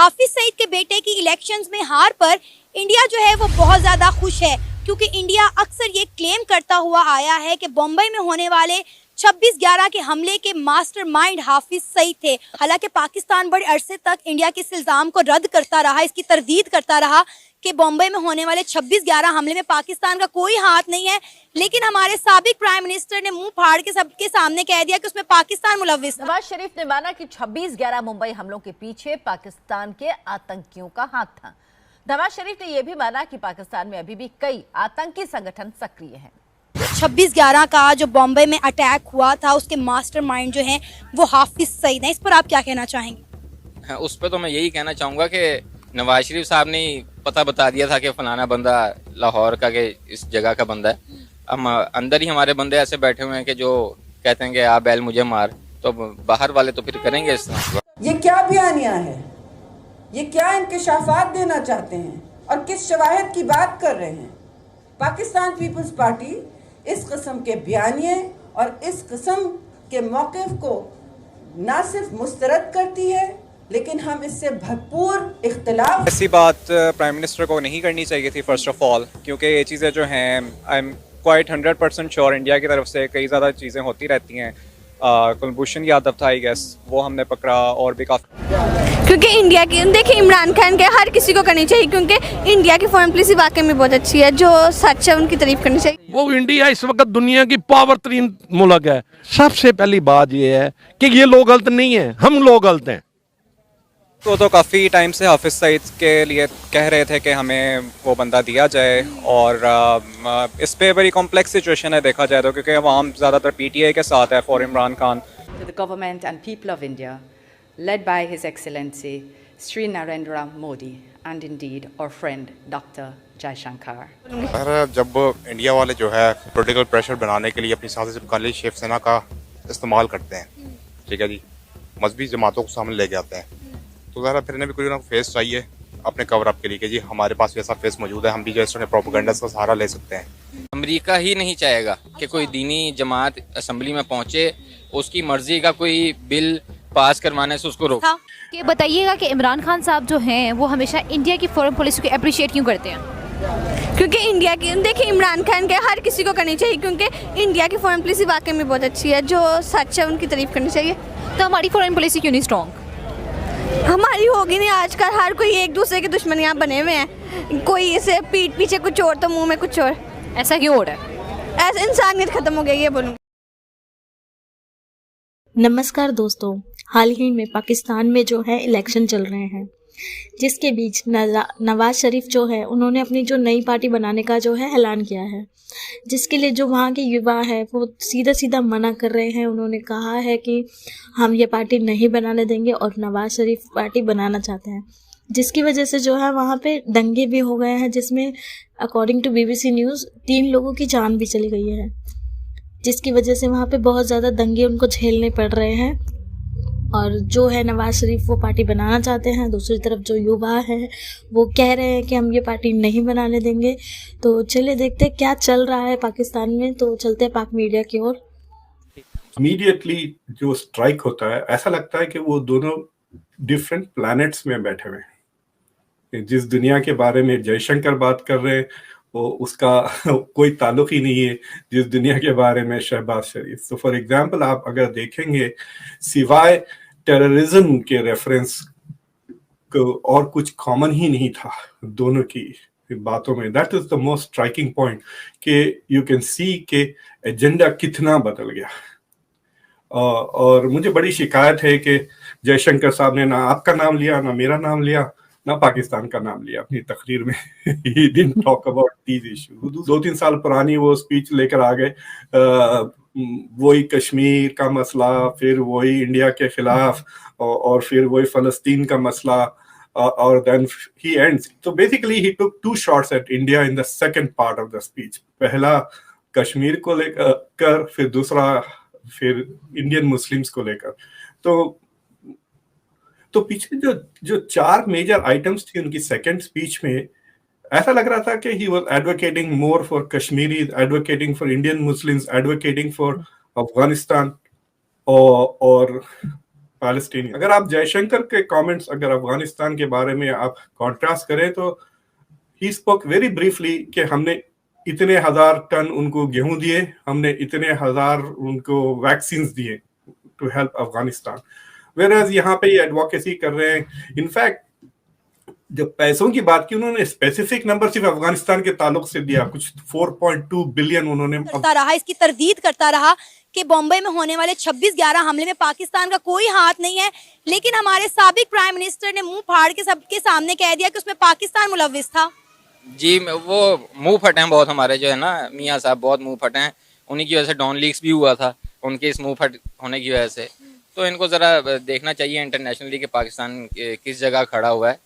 हाफिज सईद के बेटे की इलेक्शंस में हार पर इंडिया जो है वो बहुत ज़्यादा खुश है, क्योंकि इंडिया अक्सर ये क्लेम करता हुआ आया है कि बम्बई में होने वाले 26/11 के हमले के मास्टरमाइंड हाफिज सईद थे। हालांकि पाकिस्तान बड़े अरसे तक इंडिया के इस इल्ज़ाम को रद्द करता रहा, इसकी तरदीद करता रहा कि बम्बई में होने वाले 26/11 हमले में पाकिस्तान का कोई हाथ नहीं है, लेकिन हमारे साबिक प्राइम मिनिस्टर ने मुंह फाड़ के सबके सामने कह दिया कि उसमें पाकिस्तान मुलव्विस है। नवाज शरीफ ने माना कि 26/11 मुंबई हमलों के पीछे पाकिस्तान के आतंकियों का हाथ था। नवाज शरीफ ने यह भी माना कि पाकिस्तान में अभी भी कई आतंकी संगठन सक्रिय हैं। 26/11 का जो बॉम्बे में अटैक हुआ था उसके मास्टरमाइंड जो हैं वो हाफिज सईद हैं, इस पर आप क्या कहना चाहेंगे? उस पर तो मैं यही कहना चाहूँगा कि नवाज शरीफ साहब ने पता बता दिया था कि फलाना बंदा लाहौर का के इस जगह का बंदा है। हम अंदर ही हमारे बंदे ऐसे बैठे हुए हैं कि जो कहते हैं कि आ बैल मुझे मार, तो बाहर वाले तो फिर करेंगे इस तरह। ये क्या बयानिया है? ये क्या इंकशाफात देना चाहते हैं और किस शवाहिद की बात कर रहे हैं? पाकिस्तान पीपल्स पार्टी इस किस्म के बयानिए और इस किस्म के मौक़िफ़ को ना सिर्फ मुस्तरद करती है, लेकिन हम इससे भरपूर इख्तिलाफ। ऐसी बात प्राइम मिनिस्टर को नहीं करनी चाहिए थी फर्स्ट ऑफ ऑल, क्योंकि ये चीज़ें जो हैं I am quite 100% sure India की तरफ से कई ज़्यादा चीज़ें होती रहती हैं। कुलभूषण यादव था आई गेस, वो हमने पकड़ा, और भी काफ़ी। क्योंकि इंडिया की देखिए इमरान खान के हर किसी को करनी चाहिए, क्योंकि इंडिया की फॉरेन पॉलिसी वाकई में बहुत अच्छी है। जो सच है उनकी तारीफ करनी चाहिए। वो इंडिया इस वक्त दुनिया की पावर तरीन मुल्क है। सबसे पहली बात ये है कि ये लोग गलत नहीं है, हम लोग गलत हैं। तो काफ़ी टाइम से हाफिज सईद के लिए कह रहे थे कि हमें वो बंदा दिया जाए, और इस पे बड़ी कॉम्प्लेक्स सिचुएशन है देखा जाए तो, क्योंकि वहाँ ज़्यादातर पीटीआई के साथ है for Imran Khan. To the government and people of India, led by His Excellency Sri Narendra Modi and indeed our friend Dr. Jaishankar. Sir, जब इंडिया वाले जो है पॉलिटिकल प्रेशर बनाने के लिए अपनी साजिश काली शिवसेना का इस्तेमाल करते हैं, ठीक है जी, मजहबी जमातों को सामने लेके आते हैं, तो ज़रा फिर इन्हें भी कोई ना फेस चाहिए अपने कवर अप के लिए कि जी हमारे पास वैसा फेस मौजूद है, हम भी जो है प्रोपेगेंडा का सहारा ले सकते हैं। अमेरिका ही नहीं चाहेगा कि कोई दीनी जमात असेंबली में पहुंचे, उसकी मर्जी का कोई बिल पास करवाने से उसको रोक। ये बताइएगा कि इमरान खान साहब जो हैं वो हमेशा इंडिया की फॉरेन पॉलिसी को अप्रिशिएट क्यों करते हैं? क्योंकि इंडिया की देखिए इमरान खान के हर किसी को करनी चाहिए, क्योंकि इंडिया की फॉरेन पॉलिसी वाकई में बहुत अच्छी है। जो सच है उनकी तारीफ करनी चाहिए। तो हमारी फॉरेन पॉलिसी क्यों नहीं स्ट्रॉन्ग? हमारी होगी नहीं। आजकल हर कोई एक दूसरे के दुश्मन यहाँ बने हुए हैं, कोई इसे पीठ पीछे कुछ और तो मुंह में कुछ और। ऐसा क्यों हो रहा है? ऐसा इंसानियत खत्म हो गई है, बोलूँ। नमस्कार दोस्तों, हाल ही में पाकिस्तान में जो है इलेक्शन चल रहे हैं, जिसके बीच नवाज शरीफ जो है उन्होंने अपनी जो नई पार्टी बनाने का जो है ऐलान किया है, जिसके लिए जो वहाँ के युवा है वो सीधा सीधा मना कर रहे हैं। उन्होंने कहा है कि हम ये पार्टी नहीं बनाने देंगे और नवाज शरीफ पार्टी बनाना चाहते हैं, जिसकी वजह से जो है वहाँ पे दंगे भी हो गए हैं, जिसमें अकॉर्डिंग टू BBC न्यूज़ 3 लोगों की जान भी चली गई है, जिसकी वजह से वहाँ पे बहुत ज़्यादा दंगे उनको झेलने पड़ रहे हैं। और जो है नवाज शरीफ वो पार्टी बनाना चाहते हैं, दूसरी तरफ जो युवा हैं वो कह रहे हैं कि हम ये पार्टी नहीं बनाने देंगे। तो चलिए देखते हैं क्या चल रहा है पाकिस्तान में। तो चलते हैं पाक मीडिया की ओर। इमीडिएटली जो स्ट्राइक होता है, ऐसा लगता है कि वो दोनों डिफरेंट प्लैनेट्स में बैठे हुए हैं। जिस दुनिया के बारे में जयशंकर बात कर रहे हैं वो उसका कोई ताल्लुक ही नहीं है जिस दुनिया के बारे में शहबाज शरीफ। तो फॉर एग्जांपल आप अगर देखेंगे, सिवाय टेररिज्म के रेफरेंस को और कुछ कॉमन ही नहीं था दोनों की बातों में। That is the most striking point कि यू कैन सी के एजेंडा कितना बदल गया। और मुझे बड़ी शिकायत है कि जयशंकर साहब ने ना आपका नाम लिया, ना मेरा नाम लिया, ना पाकिस्तान का नाम लिया अपनी तकरीर में। He didn't talk about these issues। 2-3 साल पुरानी वो स्पीच लेकर आ गए, वही कश्मीर का मसला, फिर वही इंडिया के खिलाफ, और फिर वही फलस्तीन का मसला, और then he ends। तो basically he took 2 shots at India in the second part of the speech। पहला कश्मीर को लेकर, फिर दूसरा फिर इंडियन मुस्लिम्स को लेकर। तो पिछले जो 4 मेजर आइटम्स थी उनकी सेकंड स्पीच में, ऐसा लग रहा था कि he was advocating more for Kashmiris, advocating for Indian Muslims, advocating for Afghanistan, और पैलेस्टीनियन। अगर आप जयशंकर के कमेंट्स अगर अफगानिस्तान के बारे में आप कॉन्ट्रास्ट करें तो ही स्पोक वेरी ब्रीफली कि हमने इतने हजार टन उनको गेहूं दिए, हमने इतने हजार उनको वैक्सीन दिए टू हेल्प अफगानिस्तान। वेरएज यहाँ पे ये एडवोकेसी कर रहे हैं। इनफैक्ट जब पैसों की बात की उन्होंने स्पेसिफिक नंबर सिर्फ अफगानिस्तान के ताल्लुक से दिया, कुछ 4.2 बिलियन उन्होंने करता रहा, इसकी तरदीद करता रहा कि बॉम्बे में होने वाले 26/11 हमले में पाकिस्तान का कोई हाथ नहीं है। लेकिन हमारे साबिक प्राइम मिनिस्टर ने मुंह फाड़ के सबके सामने कह दिया कि उसमें पाकिस्तान मुलव्विस था। जी, वो मुंह फटे हैं बहुत हमारे जो है ना मियाँ साहब, बहुत मुंह फटे हैं। उन्हीं की वजह से डॉन लीक्स भी हुआ था, उनके इस मुंह फट होने की वजह से। तो इनको ज़रा देखना चाहिए इंटरनेशनली कि पाकिस्तान किस जगह खड़ा हुआ है।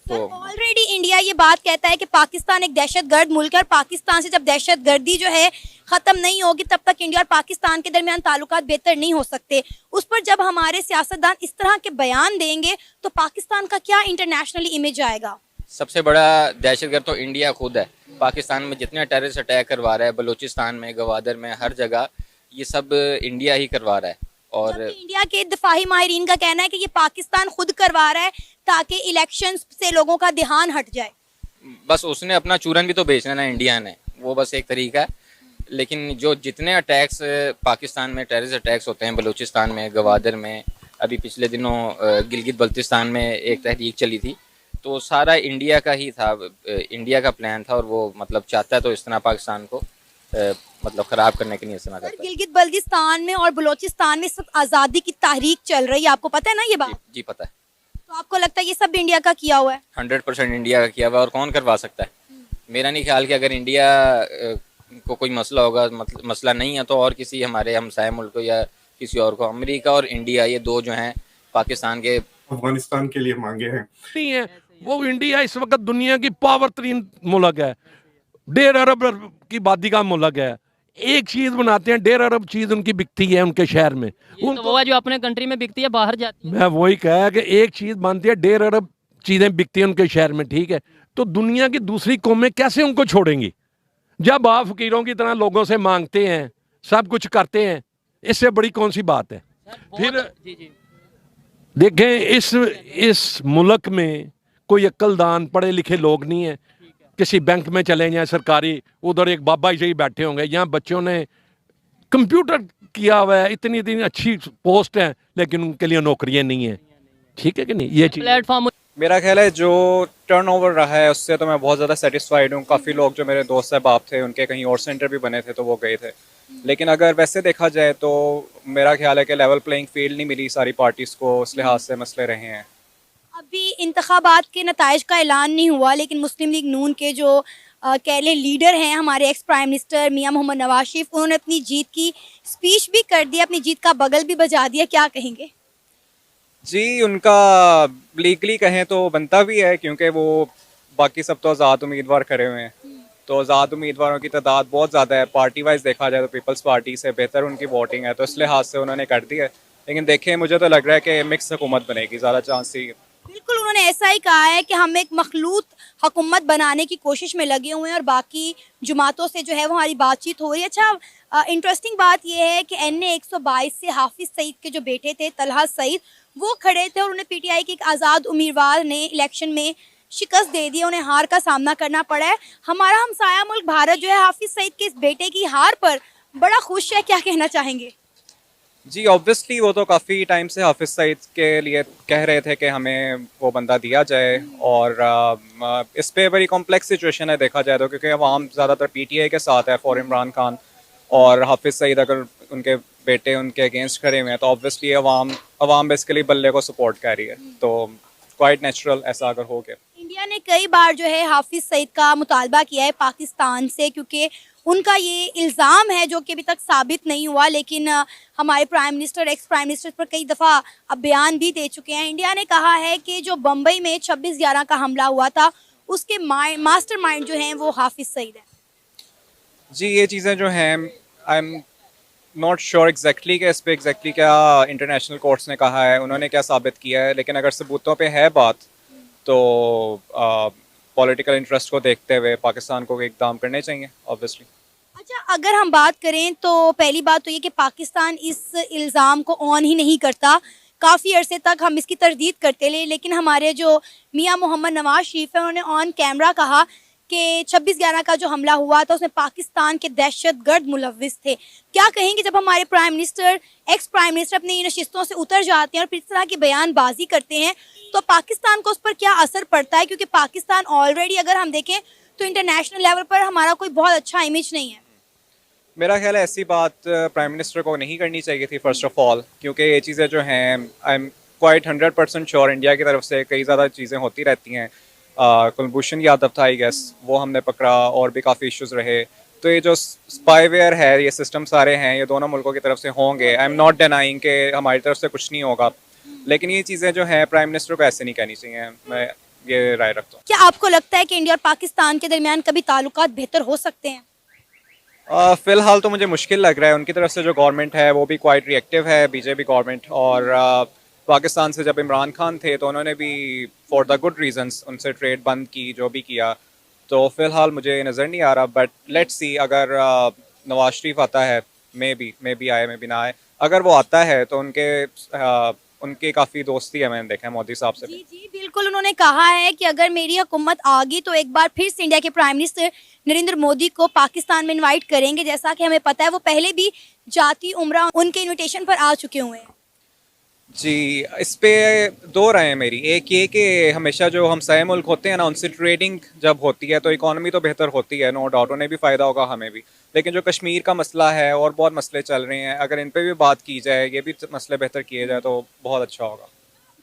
तो ऑलरेडी इंडिया ये बात कहता है कि पाकिस्तान एक दहशतगर्द मुल्क है और पाकिस्तान से जब दहशतगर्दी जो है खत्म नहीं होगी तब तक इंडिया और पाकिस्तान के दरमियान ताल्लुकात बेहतर नहीं हो सकते। उस पर जब हमारे सियासतदान इस तरह के बयान देंगे तो पाकिस्तान का क्या इंटरनेशनली इमेज आएगा? सबसे बड़ा दहशतगर्द तो इंडिया खुद है। पाकिस्तान में जितने टेररिस्ट अटैक करवा रहा है, बलूचिस्तान में, गवादर में, हर जगह ये सब इंडिया ही करवा रहा है। और इंडिया के दिफाही माहिरीन का कहना है कि ये पाकिस्तान खुद करवा रहा है ताकि इलेक्शन से लोगों का ध्यान हट जाए। बस उसने अपना चूरन भी तो बेचना ना इंडिया ने, वो बस एक तरीका है। लेकिन जो जितने अटैक्स पाकिस्तान में टेररिस्ट अटैक्स होते हैं, बलूचिस्तान में, गवादर में, अभी पिछले दिनों गिलगित बल्तिस्तान में एक तहरीक चली थी, तो सारा इंडिया का ही था, इंडिया का प्लान था। और वो मतलब चाहता है तो इस तरह पाकिस्तान को मतलब खराब करने के लिए इस्तेमाल करता है। गिलगित बल्तिस्तान में और बलूचिस्तान में सब आज़ादी की तहरीक चल रही है, आपको पता है ना ये बात? जी पता है। तो आपको लगता है ये सब इंडिया का किया हुआ है? 100% इंडिया का किया हुआ है। और कौन करवा सकता है? मेरा नहीं ख्याल कि अगर इंडिया को कोई मसला होगा, मसला नहीं है, तो और किसी हमारे हमसाय मुल्क को या किसी और को, अमेरिका और इंडिया ये दो जो हैं पाकिस्तान के अफगानिस्तान के लिए मांगे हैं नहीं है। वो इंडिया इस वक्त दुनिया की पावर तरीन मुल्क है, 1.5 अरब की आबादी का मुल्क है। एक चीज बनाते हैं, 1.5 अरब चीज उनकी बिकती है उनके शहर में। तो वो है जो अपने कंट्री में बिकती है बाहर जाती है। मैं वही कहा कि एक चीज बनती है, 1.5 अरब चीजें बिकती हैं उनके शहर में, ठीक है। तो दुनिया की दूसरी कौमें कैसे उनको छोड़ेंगी जब आप फकीरों की तरह लोगों से मांगते हैं, सब कुछ करते हैं? इससे बड़ी कौन सी बात है? फिर देखें, इस मुल्क में कोई अक्लदान पढ़े लिखे लोग नहीं है। किसी बैंक में चले जाएं सरकारी, उधर एक बाबा जी बैठे होंगे। यहाँ बच्चों ने कंप्यूटर किया हुआ है, इतनी इतनी अच्छी पोस्ट है, लेकिन उनके लिए नौकरियां नहीं है। ठीक है कि नहीं? ये चीज प्लेटफॉर्म मेरा ख्याल है जो टर्नओवर रहा है उससे तो मैं बहुत ज़्यादा सेटिस्फाइड हूँ। काफ़ी लोग जो मेरे दोस्त अहबाब थे उनके कहीं और सेंटर भी बने थे तो वो गए थे। लेकिन अगर वैसे देखा जाए तो मेरा ख्याल है कि लेवल प्लेइंग फील्ड नहीं मिली सारी पार्टीज़ को, उस लिहाज से मसले रहे हैं। अभी इंतखाबात के नताइज का ऐलान नहीं हुआ, लेकिन मुस्लिम लीग नून के जो कह लें लीडर हैं, हमारे एक्स प्राइम मिनिस्टर मियां मोहम्मद नवाज शरीफ, उन्होंने अपनी जीत की स्पीच भी कर दी, अपनी जीत का बगल भी बजा दिया। क्या कहेंगे? जी, उनका लीगली कहें तो बनता भी है, क्योंकि वो बाकी सब तो आज़ाद उम्मीदवार खड़े हुए हैं। तो आज़ाद उम्मीदवारों की तादाद बहुत ज़्यादा है। पार्टी वाइज देखा जाए तो पीपल्स पार्टी से बेहतर उनकी वोटिंग है, तो इस लिहाज से उन्होंने कर दी है। लेकिन देखें, मुझे तो लग रहा है कि मिक्स हुकूमत बनेगी, ज़्यादा चांस ही। बिल्कुल, उन्होंने ऐसा ही कहा है कि हम एक मखलूत हुकूमत बनाने की कोशिश में लगे हुए हैं और बाकी जमातों से जो है वो हमारी बातचीत हो रही है। अच्छा, इंटरेस्टिंग बात यह है कि NA 122 से हाफिज सईद के जो बेटे थे तलहा सईद, वो खड़े थे और उन्हें PTI के एक आज़ाद उम्मीदवार ने इलेक्शन में शिकस्त दे दी, उन्हें हार का सामना करना पड़ा है। हमारा हमसाया मुल्क भारत जो है हाफिज सईद के इस बेटे की हार पर बड़ा खुश है, क्या कहना चाहेंगे? जी, ऑब्वियसली वो तो काफ़ी टाइम से हाफिज सईद के लिए कह रहे थे कि हमें वो बंदा दिया जाए। और इस पे बड़ी कॉम्प्लेक्स सिचुएशन है देखा जाए तो, क्योंकि अवाम ज़्यादातर PTI के साथ है फॉर इमरान खान, और हाफिज सईद अगर उनके बेटे उनके अगेंस्ट खड़े हुए हैं तो ऑब्वियसली अवाम बेसिकली बल्ले को सपोर्ट कर रही है। तो क्वाइट नेचुरल ऐसा अगर हो गया। इंडिया ने कई बार जो है हाफिज सईद का मुतालबा किया है पाकिस्तान से, क्योंकि उनका ये इल्ज़ाम है जो कि अभी तक साबित नहीं हुआ, लेकिन हमारे prime minister, ex prime minister पर कई दफ़ा अब बयान भी दे चुके हैं। इंडिया ने कहा है कि जो बम्बई में 26/11 का हमला हुआ था उसके मास्टरमाइंड जो हैं वो हाफिज सईद है। जी, ये चीज़ें जो हैं I am not sure exactly कि इस पर एग्जैक्टली क्या इंटरनेशनल कोर्ट्स ने कहा है, उन्होंने क्या साबित किया है। लेकिन अगर सबूतों पे है बात तो पॉलिटिकल इंटरेस्ट को देखते हुए पाकिस्तान को इकदाम करने चाहिए ऑब्वियसली। अच्छा, अगर हम बात करें तो पहली बात तो ये कि पाकिस्तान इस इल्ज़ाम को ऑन ही नहीं करता। काफ़ी अरसे तक हम इसकी तरदीद करते रहे, लेकिन हमारे जो मियां मोहम्मद नवाज शरीफ है उन्होंने ऑन कैमरा कहा कि 26/11 का जो हमला हुआ था उसमें पाकिस्तान के दहशतगर्द मुलव्विस थे। क्या कहेंगे जब हमारे prime minister, ex prime minister अपनी नशिस्तों से उतर जाते हैं और फिर इस तरह की बयानबाजी करते हैं, तो पाकिस्तान को उस पर क्या असर पड़ता है? क्योंकि पाकिस्तान ऑलरेडी अगर हम देखें तो इंटरनेशनल लेवल पर हमारा कोई बहुत अच्छा इमेज नहीं है। मेरा ख्याल है ऐसी बात प्राइम मिनिस्टर को नहीं करनी चाहिए थी फर्स्ट ऑफ ऑल, क्योंकि ये चीज़ें जो हैं I am quite 100% sure India की तरफ से कई ज़्यादा चीज़ें होती रहती हैं। कुलभूषण यादव था आई गेस, वो हमने पकड़ा, और भी काफ़ी इश्यूज रहे। तो ये जो स्पाईवेयर है, ये सिस्टम सारे हैं, ये दोनों मुल्कों की तरफ से होंगे। आई एम नॉट डिनाइंग कि हमारी तरफ से कुछ नहीं होगा, लेकिन ये चीज़ें जो हैं प्राइम मिनिस्टर को ऐसे नहीं कहनी चाहिए। मैं ये राय रखता हूँ। क्या आपको लगता है कि इंडिया और पाकिस्तान के दरमियान कभी ताल्लुकात बेहतर हो सकते हैं? फ़िलहाल तो मुझे मुश्किल लग रहा है। उनकी तरफ से जो गवर्नमेंट है वो भी क्वाइट रिएक्टिव है, बीजेपी गवर्नमेंट। और पाकिस्तान से जब इमरान खान थे तो उन्होंने भी फॉर द गुड रीजंस उनसे ट्रेड बंद की, जो भी किया। तो फ़िलहाल मुझे नज़र नहीं आ रहा, बट लेट्स सी, अगर नवाज शरीफ आता है, मे बी आए, मे बी ना आए, अगर वो आता है तो उनकी काफ़ी दोस्ती है, मैंने देखा है मोदी साहब से। जी बिल्कुल, उन्होंने कहा है कि अगर मेरी हुकूमत आ गई तो एक बार फिर से इंडिया के प्राइम मिनिस्टर नरेंद्र मोदी को पाकिस्तान में इनवाइट करेंगे। जैसा कि हमें पता है वो पहले भी जाती उम्रा उनके इनविटेशन पर आ चुके हुए हैं। जी, इस पे दो राय हैं मेरी। एक ये कि हमेशा जो हमसाये मुल्क होते हैं ना, उनसे ट्रेडिंग जब होती है तो इकॉनमी तो बेहतर होती है, नो डाउट, उन्हें भी फ़ायदा होगा, हमें भी। लेकिन जो कश्मीर का मसला है और बहुत मसले चल रहे हैं, अगर इन पे भी बात की जाए, ये भी मसले बेहतर किए जाए तो बहुत अच्छा होगा।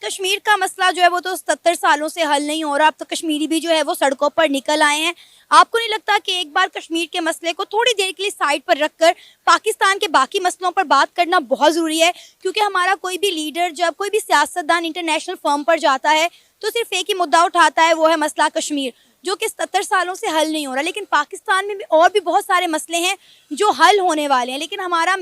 कश्मीर का मसला जो है वो तो 70 सालों से हल नहीं हो रहा। अब तो कश्मीरी भी जो है वो सड़कों पर निकल आए हैं। आपको नहीं लगता कि एक बार कश्मीर के मसले को थोड़ी देर के लिए साइड पर रखकर पाकिस्तान के बाकी मसलों पर बात करना बहुत ज़रूरी है? क्योंकि हमारा कोई भी लीडर, जब कोई भी सियासतदान इंटरनेशनल फर्म पर जाता है तो सिर्फ एक ही मुद्दा उठाता है, वो है मसला कश्मीर, जो कि 70 सालों से हल नहीं हो रहा। लेकिन पाकिस्तान में भी और भी बहुत सारे मसले हैं जो हल होने वाले हैं, लेकिन हमारा